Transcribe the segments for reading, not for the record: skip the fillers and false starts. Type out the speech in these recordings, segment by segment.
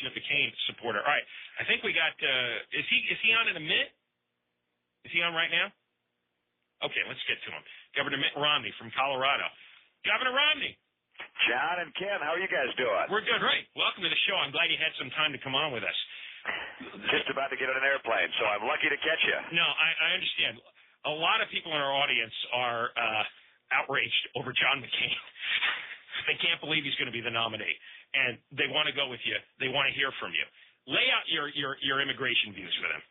passionate McCain supporter. All right, I think we got. Is he on in a minute? Is he on right now? Okay, let's get to him. Governor Mitt Romney from Colorado. Governor Romney. John and Ken, how are you guys doing? We're good. Great. Welcome to the show. I'm glad you had some time to come on with us. Just about to get on an airplane, so I'm lucky to catch you. No, I understand. A lot of people in our audience are outraged over John McCain. They can't believe he's going to be the nominee, and they want to go with you. They want to hear from you. Lay out your immigration views for them.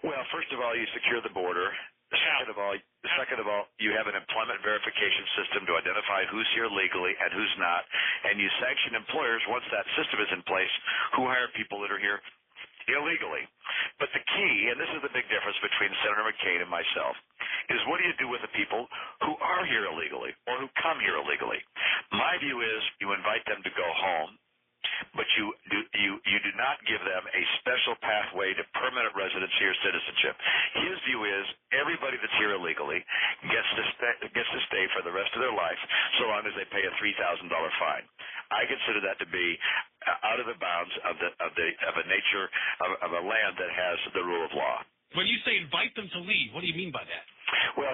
Well, first of all, you secure the border. Second of all, you have an employment verification system to identify who's here legally and who's not, and you sanction employers once that system is in place who hire people that are here illegally. But the key, and this is the big difference between Senator McCain and myself, is what do you do with the people who are here illegally or who come here illegally? My view is you invite them to go home, but you do not give them a special pathway to permanent residency or citizenship. His view is everybody that's here illegally gets to stay for the rest of their life, so long as they pay a $3,000 fine. I consider that to be out of the bounds of a nature of a land that has the rule of law. When you say invite them to leave, what do you mean by that? Well,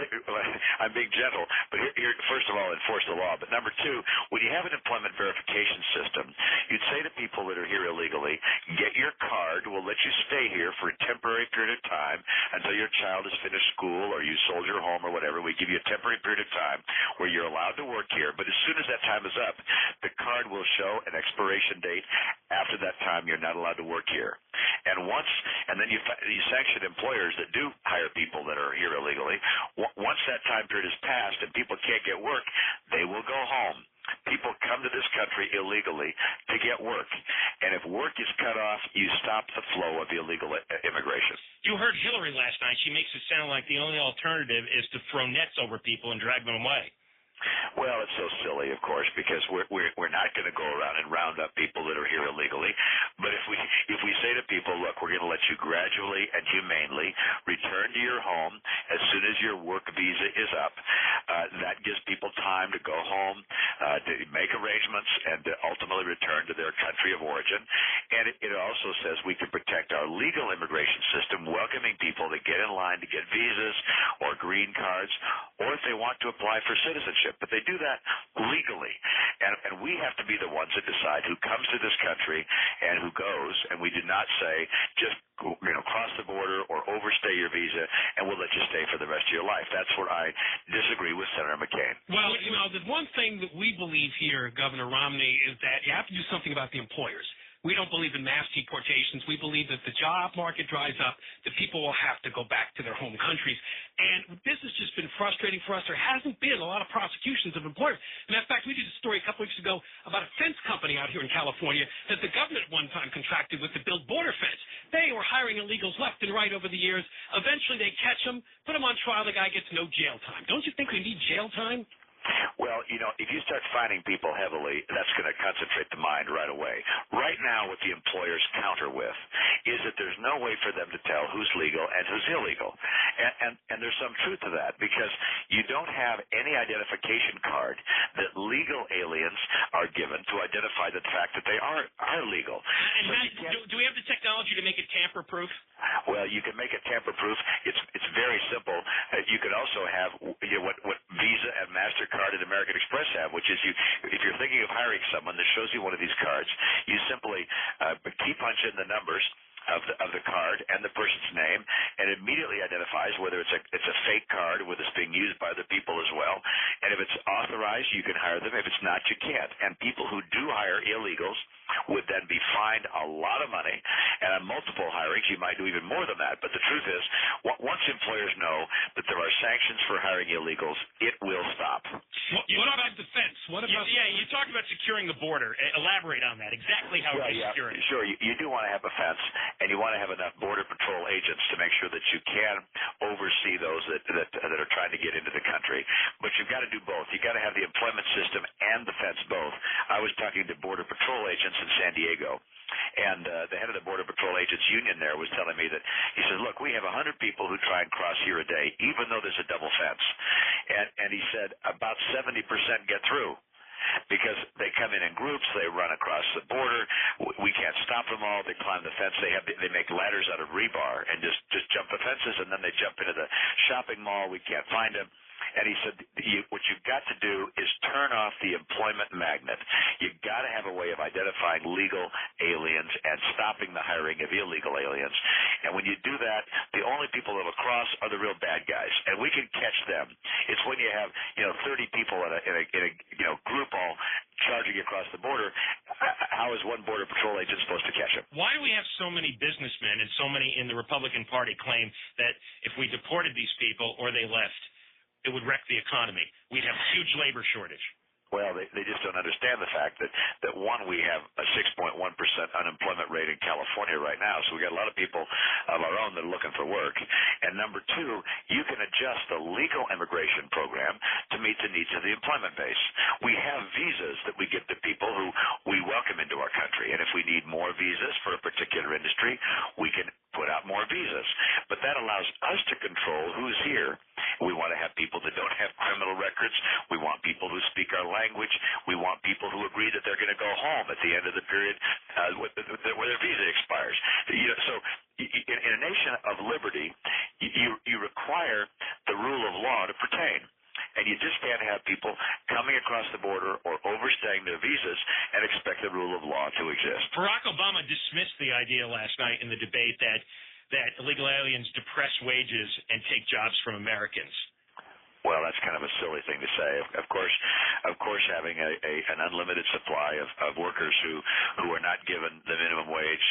I'm being gentle, but here, first of all, enforce the law. But number two, when you have an employment verification system, you'd say to people that are here illegally, get your card. We'll let you stay here for a temporary period of time until your child has finished school or you sold your home or whatever. We give you a temporary period of time where you're allowed to work here. But as soon as that time is up, the card will show an expiration date. After that time, you're not allowed to work here. And then you sanction employers that do hire people that are here illegally. Once that time period is passed and people can't get work, they will go home. People come to this country illegally to get work. And if work is cut off, you stop the flow of illegal immigration. You heard Hillary last night. She makes it sound like the only alternative is to throw nets over people and drag them away. Well, it's so silly, of course, because we're not going to go around and round up people that are here illegally. But if we say to people, look, we're going to let you gradually and humanely return to your home as soon as your work visa is up, that gives people time to go home, to make arrangements, and to ultimately return to their country of origin. And it also says we can protect our legal immigration system, welcoming people that get in line to get visas or green cards, or if they want to apply for citizenship. But they do that legally, and we have to be the ones that decide who comes to this country and who goes, and we do not say just cross the border or overstay your visa, and we'll let you stay for the rest of your life. That's where I disagree with Senator McCain. Well, the one thing that we believe here, Governor Romney, is that you have to do something about the employers. We don't believe in mass deportations. We believe that the job market dries up, that people will have to go back to their home countries. And this has just been frustrating for us. There hasn't been a lot of prosecutions of employers. Matter of fact, we did a story a couple weeks ago about a fence company out here in California that the government at one time contracted with to build border fence. They were hiring illegals left and right over the years. Eventually they catch them, put them on trial, the guy gets no jail time. Don't you think we need jail time? Well, if you start fining people heavily, that's going to concentrate the mind right away. Right now, what the employers counter with is that there's no way for them to tell who's legal and who's illegal. And there's some truth to that, because you don't have any identification card that legal aliens are given to identify the fact that they are legal. And Matt, do we have the technology to make it tamper-proof? Well, you can make it tamper-proof. It's very simple. You could also have what Visa and MasterCard and American Express have, which is if you're thinking of hiring someone that shows you one of these cards, you simply key punch in the numbers of the card and the person's name, and immediately identifies whether it's a fake card or whether it's being used by other people as well. And if it's authorized, you can hire them. If it's not, you can't. And people who do hire illegals would then be fined a lot of money. And on multiple hirings, you might do even more than that. But the truth is, once employers know that there are sanctions for hiring illegals, it will stop. What about defense? You talked about securing the border. Elaborate on that. Exactly how we're securing it. Sure. You do want to have a fence, and you want to have enough Border Patrol agents to make sure that you can oversee those that are trying to get into the country. But you've got to do both. You've got to have the employment system and the fence both. I was talking to Border Patrol agents in San Diego, and the head of the Border Patrol Agents Union there was telling me that, he said, look, we have 100 people who try and cross here a day, even though there's a double fence. And he said about 70% get through, because they come in groups, they run across the border, we can't stop stop them all. They climb the fence. They make ladders out of rebar and just jump the fences, and then they jump into the shopping mall. We can't find them. And he said, what you've got to do is turn off the employment magnet. You've got to have a way of identifying legal aliens and stopping the hiring of illegal aliens. And when you do that, the only people that will cross are the real bad guys, and we can catch them. It's when you have 30 people in a group all charging across the border. How is one border patrol agent supposed to catch them? Why do we have so many businessmen and so many in the Republican Party claim that if we deported these people or they left, it would wreck the economy? We'd have a huge labor shortage. Well, they just don't understand the fact that one, we have a 6.1% unemployment rate in California right now, so we got a lot of people of our own that are looking for work. And number two, you can adjust the legal immigration program to meet the needs of the employment base. We have visas that we give to people who we welcome into our country, and if we need more visas for a particular industry, we can put out more visas. But that allows us to control who's here. We want to have people that don't have criminal records. We want people who speak our language. We want people who agree that they're going to go home at the end of the period where their visa expires. So in a nation of liberty, you require the rule of law to pertain. And you just can't have people coming across the border or overstaying their visas and expect the rule of law to exist. Barack Obama dismissed the idea last night in the debate that illegal aliens depress wages and take jobs from Americans. Well, that's kind of a silly thing to say. Of course, having an unlimited supply of workers who are not given the minimum wage,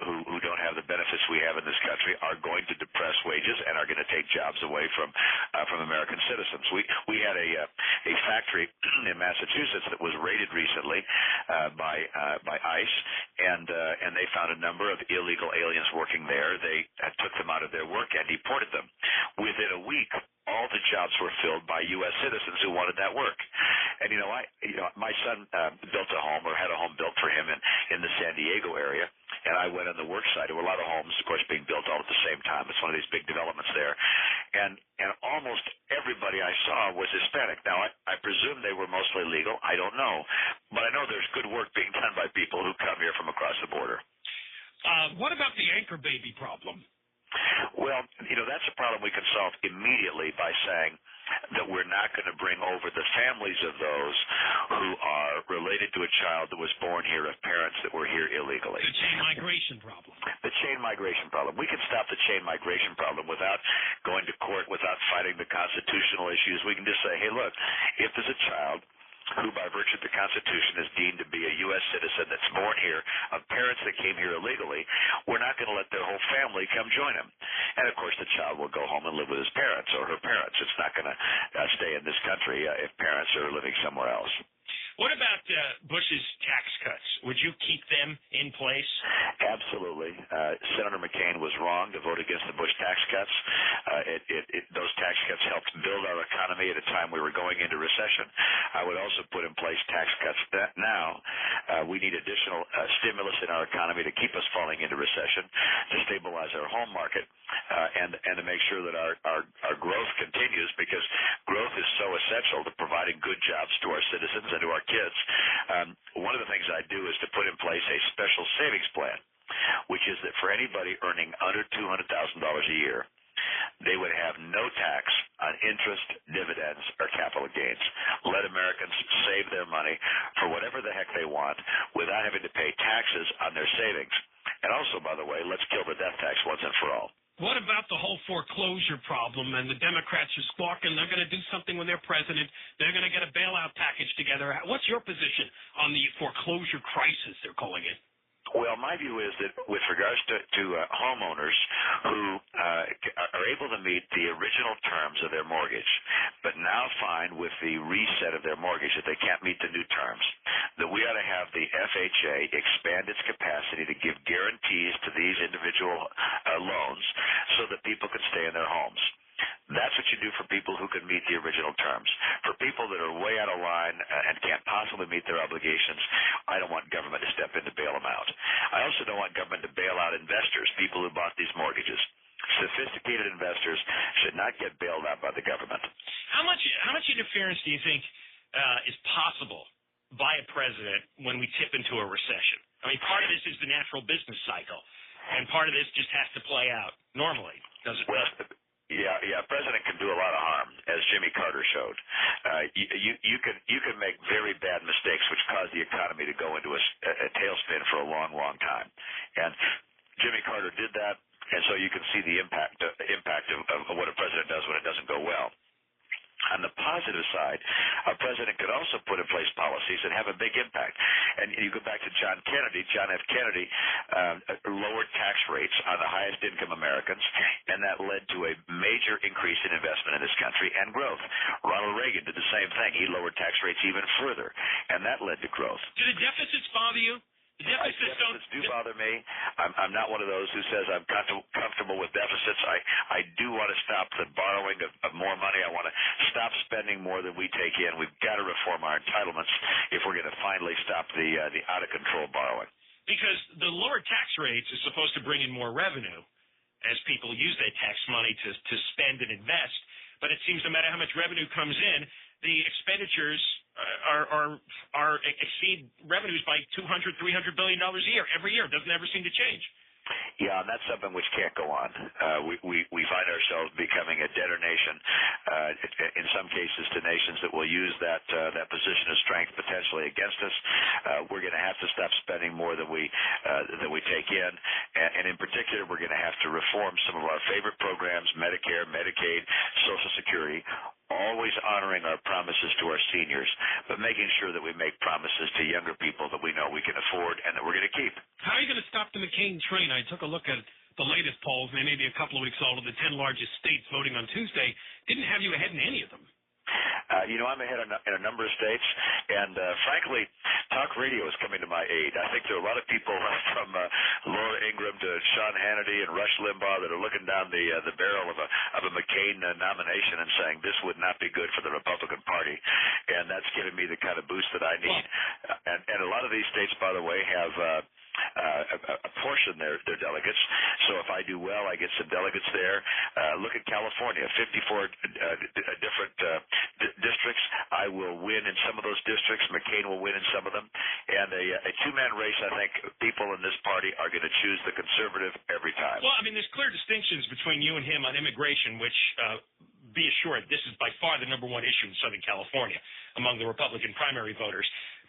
who don't have the benefits we have in this country, are going to depress wages and are going to take jobs away from American citizens. We had a factory in Massachusetts that was raided recently by ICE, and they found a number of illegal aliens working there. They took them out of their work and deported them. Within a week, all the jobs were filled by U.S. citizens who wanted that work. And my son built a home, or had a home built for him in the San Diego area, and I went on the work site. There were a lot of homes, of course, being built all at the same time. It's one of these big developments there, and almost everybody I saw was Hispanic. Now, I presume they were mostly legal. I don't know, but I know there's good work being done by people who come here from across the border. What about the anchor baby problem? Well, that's a problem we can solve immediately by saying that we're not going to bring over the families of those who are related to a child that was born here of parents that were here illegally. The chain migration problem. The chain migration problem. We can stop the chain migration problem without going to court, without fighting the constitutional issues. We can just say, hey, look, if there's a child who by virtue of the Constitution is deemed to be a U.S. citizen that's born here of parents that came here illegally, we're not going to let their whole family come join them. And, of course, the child will go home and live with his parents or her parents. It's not going to stay in this country if parents are living somewhere else. What about Bush's tax cuts? Would you keep them in place? Absolutely. Senator McCain was wrong to vote against the Bush tax cuts. Those tax cuts helped build our economy at a time we were going into recession. I would also put in place tax cuts now. We need additional stimulus in our economy to keep us falling into recession, to stabilize our home market, and to make sure that our growth continues, because growth is so essential to providing good jobs to our citizens and to our kids. One of the things I do is to put in place a special savings plan, which is that for anybody earning under $200,000 a year, they would have no tax on interest, dividends, or capital gains. Let Americans save their money for whatever the heck they want without having to pay taxes on their savings. And also, by the way, let's kill the death tax once and for all. What about the whole foreclosure problem? And the Democrats are squawking they're going to do something when they're president. They're going to get a bailout package together. What's your position on the foreclosure crisis, they're calling it? Well, my view is that with regards to homeowners who are able to meet the original terms of their mortgage, but now find with the reset of their mortgage that they can't meet the new terms, that we ought to have the FHA expand its capacity to give guarantees to these individual loans so that people can stay in their homes. That's what you do for people who can meet the original terms. For people that are way out of line and can't possibly meet their obligations, I don't want government to step in to bail them out. I also don't want government to bail out investors, people who bought these mortgages. Sophisticated investors should not get bailed out by the government. How much interference do you think is possible by a president when we tip into a recession? I mean, part of this is the natural business cycle, and part of this just has to play out normally, does it not? Yeah. President can do a lot of harm, as Jimmy Carter showed. You can make very bad mistakes, which cause the economy to go into a tailspin for a long, long time. And Jimmy Carter did that, and so you can see the impact of what a president does when it doesn't go well. On the positive side, a president could also put in place policies that have a big impact. And you go back to John F. Kennedy lowered tax rates on the highest income Americans, and that led to a major increase in investment in this country and growth. Ronald Reagan did the same thing. He lowered tax rates even further, and that led to growth. Do the deficits bother you? Deficits do bother me. I'm not one of those who says I'm comfortable with deficits. I do want to stop the borrowing of more money. I want to stop spending more than we take in. We've got to reform our entitlements if we're going to finally stop the out-of-control borrowing. Because the lower tax rates is supposed to bring in more revenue as people use that tax money to spend and invest. But it seems no matter how much revenue comes in, the expenditures exceed revenues by $200-300 billion a year every year. It doesn't ever seem to change. Yeah, and that's something which can't go on. We find ourselves becoming a debtor nation, in some cases to nations that will use that position of strength potentially against us. We're going to have to stop spending more than we take in, and in particular, we're going to have to reform some of our favorite programs: Medicare, Medicaid, Social Security. Always honoring our promises to our seniors, but making sure that we make promises to younger people that we know we can afford and that we're going to keep. How are you going to stop the McCain train? I took a look at the latest polls, and they may be a couple of weeks old, of the 10 largest states voting on Tuesday. Didn't have you ahead in any of them. I'm ahead in a number of states, and frankly, talk radio is coming to my aid. I think there are a lot of people from Laura Ingraham to Sean Hannity and Rush Limbaugh that are looking down the barrel of a McCain nomination and saying this would not be good for the Republican Party, and that's giving me the kind of boost that I need. And a lot of these states, by the way, have apportion their delegates. So if I do well, I get some delegates there. Look at California, 54 different districts. I will win in some of those districts. McCain will win in some of them. And a two-man race, I think people in this party are going to choose the conservative every time. Well, I mean, there's clear distinctions between you and him on immigration, which be assured, this is by far the number one issue in Southern California among the Republican primary voters.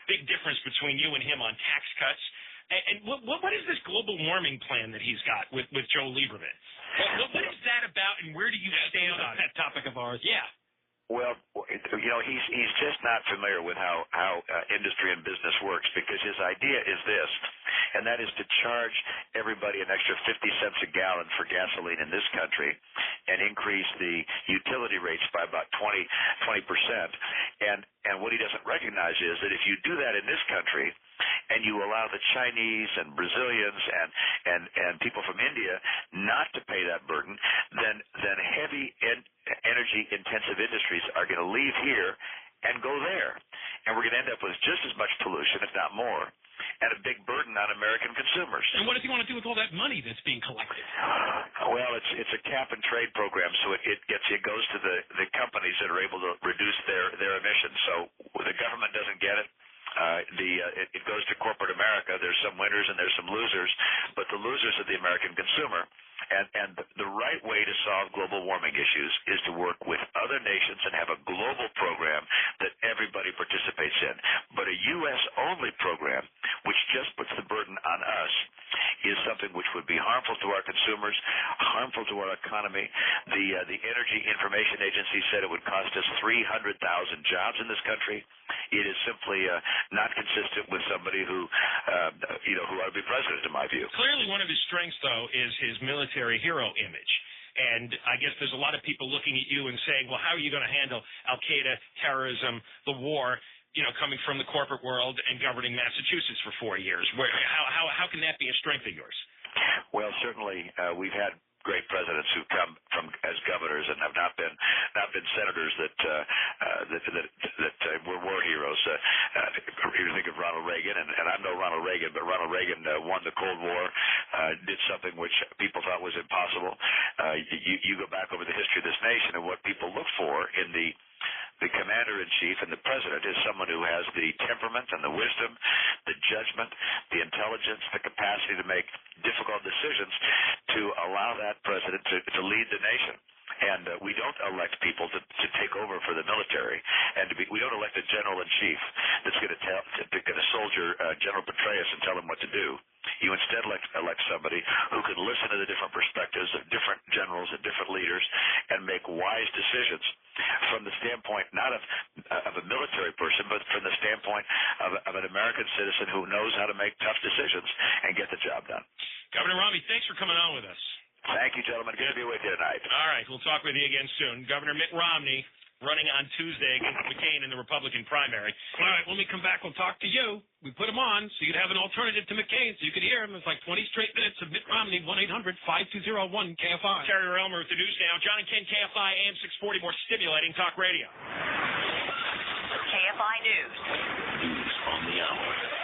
Big difference between you and him on tax cuts. And what is this global warming plan that he's got with Joe Lieberman? What is that about, and where do you stand on that topic of ours? Yeah. Well, he's just not familiar with how industry and business works, because his idea is this, and that is to charge everybody an extra 50 cents a gallon for gasoline in this country and increase the utility rates by about 20%. And what he doesn't recognize is that if you do that in this country and you allow the Chinese and Brazilians and people from India not to pay that burden, then heavy energy-intensive industries are going to leave here and go there. And we're going to end up with just as much pollution, if not more, and a big burden on American consumers. And what does he want to do with all that money that's being collected? Well, it's a cap-and-trade program, so it goes to the companies that are able to reduce their emissions. So the government doesn't get it. It goes to corporate America. There's some winners and there's some losers, but the losers are the American consumer. And the right way to solve global warming issues is to work with other nations and have a global program that everybody participates in. But a U.S.-only program, which just puts the burden on us, is something which would be harmful to our consumers, harmful to our economy. The Energy Information Agency said it would cost us 300,000 jobs in this country. It is simply not consistent with somebody who ought to be president, in my view. Clearly, one of his strengths, though, is his military hero image. And I guess there's a lot of people looking at you and saying, well, how are you going to handle al-Qaeda, terrorism, the war, coming from the corporate world and governing Massachusetts for 4 years? How can that be a strength of yours? Well, certainly we've had great presidents who come from as governors and have not been senators that were war heroes. You think of Ronald Reagan, and I'm no Ronald Reagan, but Ronald Reagan won the Cold War, did something which people thought was impossible. You go back over the history of this nation, and what people look for in the The commander-in-chief and the president is someone who has the temperament and the wisdom, the judgment, the intelligence, the capacity to make difficult decisions to allow that president to lead the nation. And we don't elect people to take over for the military, and we don't elect a general-in-chief that's going to soldier General Petraeus and tell him what to do. You instead elect somebody who can listen to the different perspectives of different generals and different leaders and make wise decisions from the standpoint not of a military person, but from the standpoint of an American citizen who knows how to make tough decisions and get the job done. Governor Romney, thanks for coming on with us. Thank you, gentlemen. Good to be with you tonight. All right. We'll talk with you again soon. Governor Mitt Romney running on Tuesday against McCain in the Republican primary. All right. When we come back, we'll talk to you. We put him on so you'd have an alternative to McCain so you could hear him. It's like 20 straight minutes of Mitt Romney, 1-800-5201-KFI. Terry Elmer with the news now. John and Ken, KFI, AM 640, more stimulating talk radio. KFI News. News on the hour.